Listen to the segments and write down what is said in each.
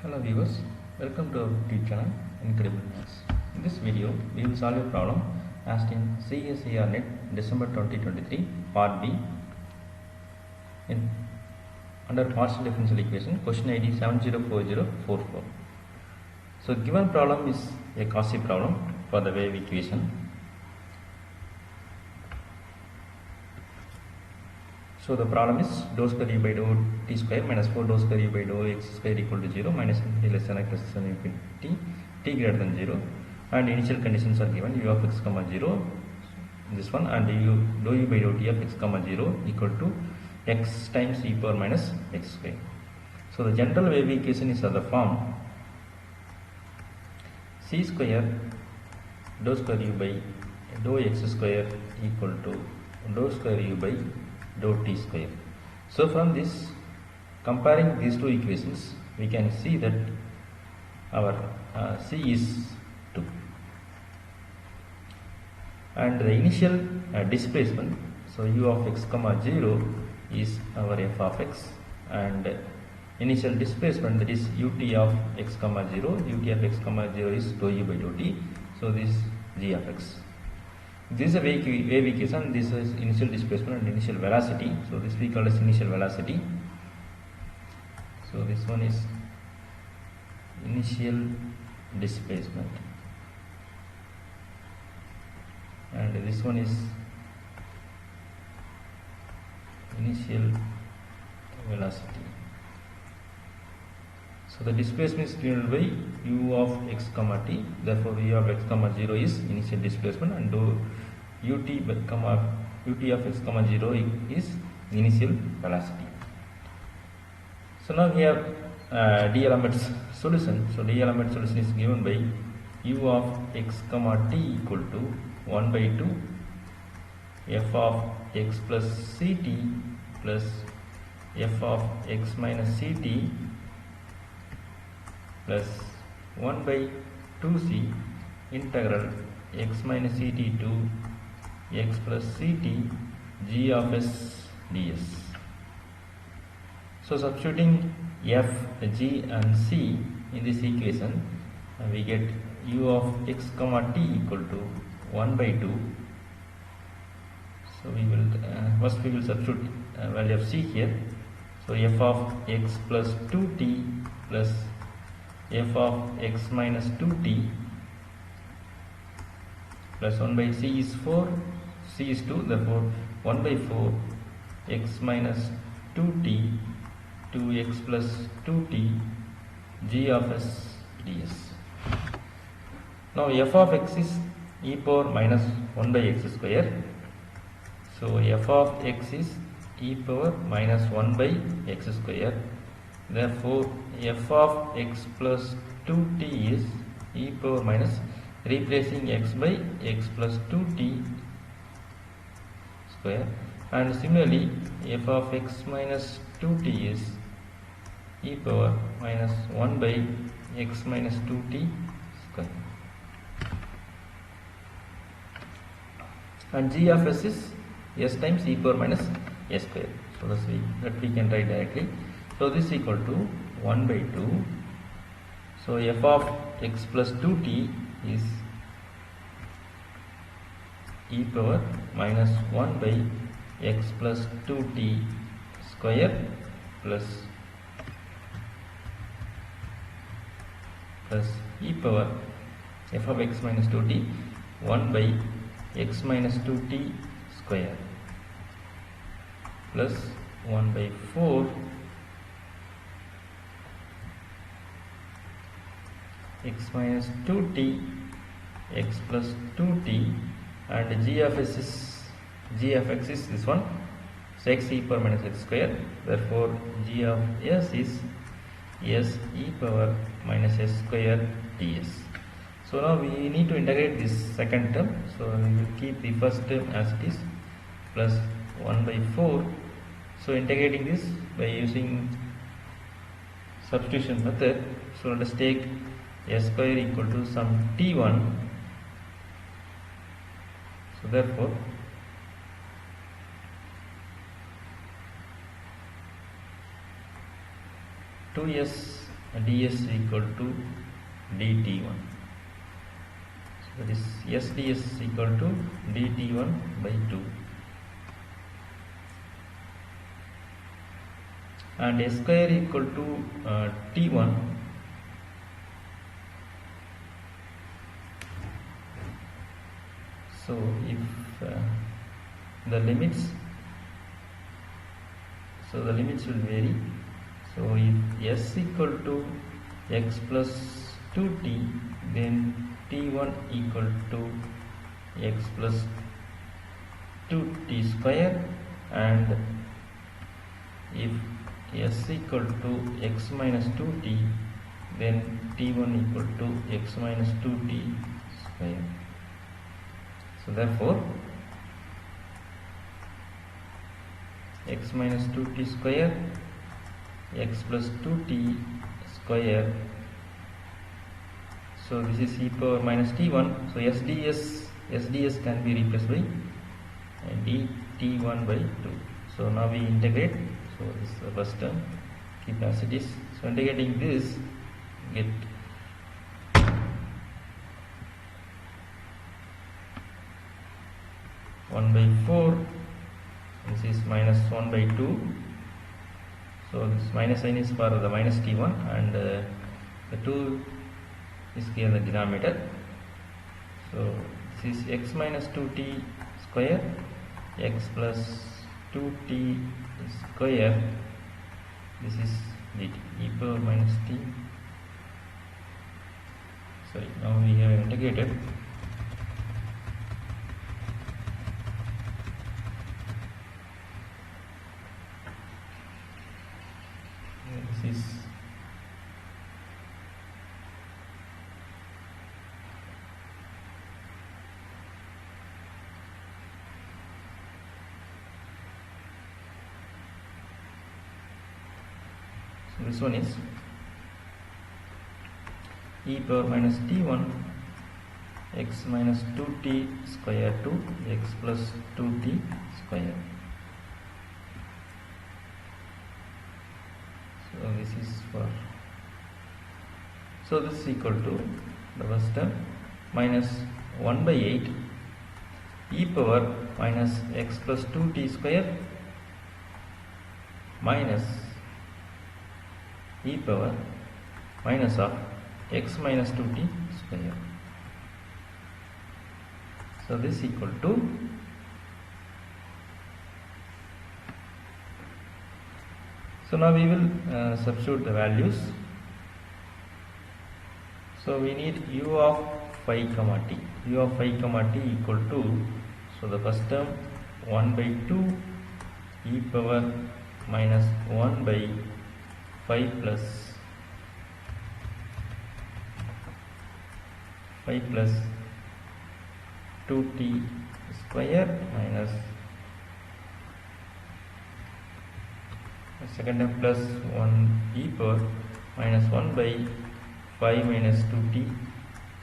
Hello viewers, welcome to our YouTube channel Incredible Maths. In this video, we will solve a problem asked in CSIR NET December 2023 Part B under partial differential equation, question ID 704044. So given problem is a Cauchy problem for the wave equation. So the problem is dou square u by dou t square minus 4 dou square u by dou x square equal to 0, minus infinity less than or equal to infinity, t greater than 0, and initial conditions are given u of x comma 0, this one, and dou u by dou t of x comma 0 equal to x times e power minus x square. So the general wave equation is of the form c square dou square u by dou x square equal to dou square u by dou t square. So from this, comparing these two equations, we can see that our c is 2, and the initial displacement, so u of x comma 0 is our f of x, and initial displacement, that is ut of x comma 0, ut of x comma 0 is dou u by dou t, so this is g of x. This is a wave equation. This is initial displacement and initial velocity. So this we call as initial velocity. So this one is initial displacement, and this one is initial velocity. So the displacement is given by u of x comma t. Therefore, u of x comma 0 is initial displacement, and ut of x comma 0 is initial velocity. So now we have D'Alembert's solution. So D'Alembert's solution is given by u of x comma t equal to 1 by 2 f of x plus ct plus f of x minus ct plus 1 by 2c integral x minus ct to x plus ct g of s ds. So substituting f, g and c in this equation, we get u of x comma t equal to 1 by 2. So we will first we will substitute value of c here. So f of x plus 2t plus f of x minus 2t plus 1 by c is 4, c is 2, therefore 1 by 4 x minus 2t to x plus 2t g of s ds. Now f of x is e power minus 1 by x square. So f of x is e power minus 1 by x square. Therefore, f of x plus 2t is e power minus, replacing x by x plus 2t square, and similarly f of x minus 2t is e power minus 1 by x minus 2t square, and g of s is s times e power minus s square. So that we can write directly. So this is equal to 1 by 2. So f of x plus 2t is e power minus 1 by x plus 2t square plus e power f of x minus 2t 1 by x minus 2t square plus 1 by 4 x minus 2t x plus 2t, and g of x is this one, so x e power minus x square. Therefore g of s is s e power minus s square ds. So now we need to integrate this second term. So we will keep the first term as it is plus 1 by 4. So integrating this by using substitution method. So let us take s square equal to some t1. So therefore 2s ds equal to dt1. So that is s ds equal to dt1 by 2, and s square equal to t1. So if the limits will vary. So if s equal to x plus 2t, then t1 equal to x plus 2t square, and if s equal to x minus 2t, then t1 equal to x minus 2t square. So therefore x minus 2t square, x plus 2t square, so this is e power minus t1. So sds can be replaced by dt1 by 2. So now we integrate. So this is the first term, keep as it is. So integrating this, get 1 by 4. This is minus 1 by 2. So this minus sign is for the minus t1, and the 2 is here in the denominator. So this is x minus 2t square, x plus 2t square. This is dt, e power minus t. Sorry, now we have integrated. This is this one is e power minus t1 x minus 2t square to x plus 2t square. So this is for, so this is equal to the first term minus 1 by 8 e power minus x plus 2t square minus e power minus of x minus 2t square. So this equal to, so now we will substitute the values. So we need u of phi comma t. U of phi comma t equal to, so the first term 1 by 2 e power minus 1 by 5 plus 2t square minus second term plus 1 e power minus 1 by 5 minus 2t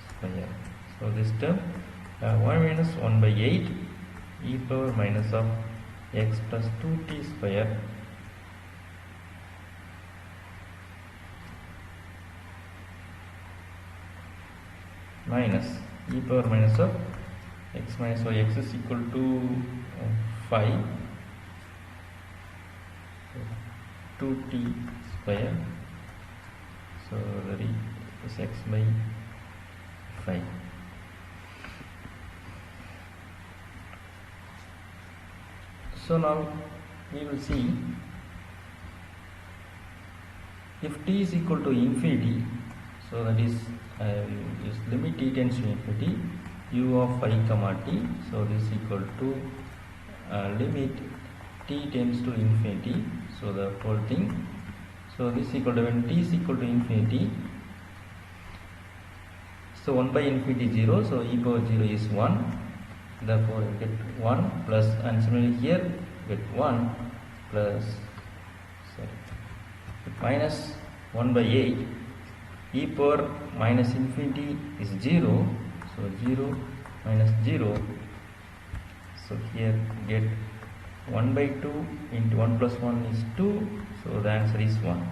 square. So this term 1 minus 1 by 8 e power minus of x plus 2t square minus e power minus of x minus y. X is equal to 5, so 2t square, so that is x by 5. So now we will see, if t is equal to infinity, so that is use limit t tends to infinity, u of phi comma t. So this is equal to limit t tends to infinity, so the whole thing. So this is equal to, when t is equal to infinity, so 1 by infinity 0, so e power 0 is 1, therefore you get 1 plus, and similarly here get 1 plus, sorry, minus 1 by 8 e power minus infinity is 0, so 0 minus 0, so here get 1 by 2 into 1 plus 1 is 2, so the answer is 1.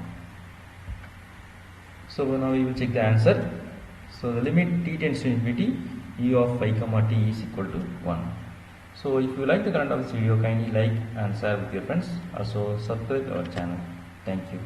So now we will check the answer. So the limit t tends to infinity, u of phi comma t is equal to 1. So if you like the content of this video, kindly like and share with your friends. Also subscribe our channel. Thank you.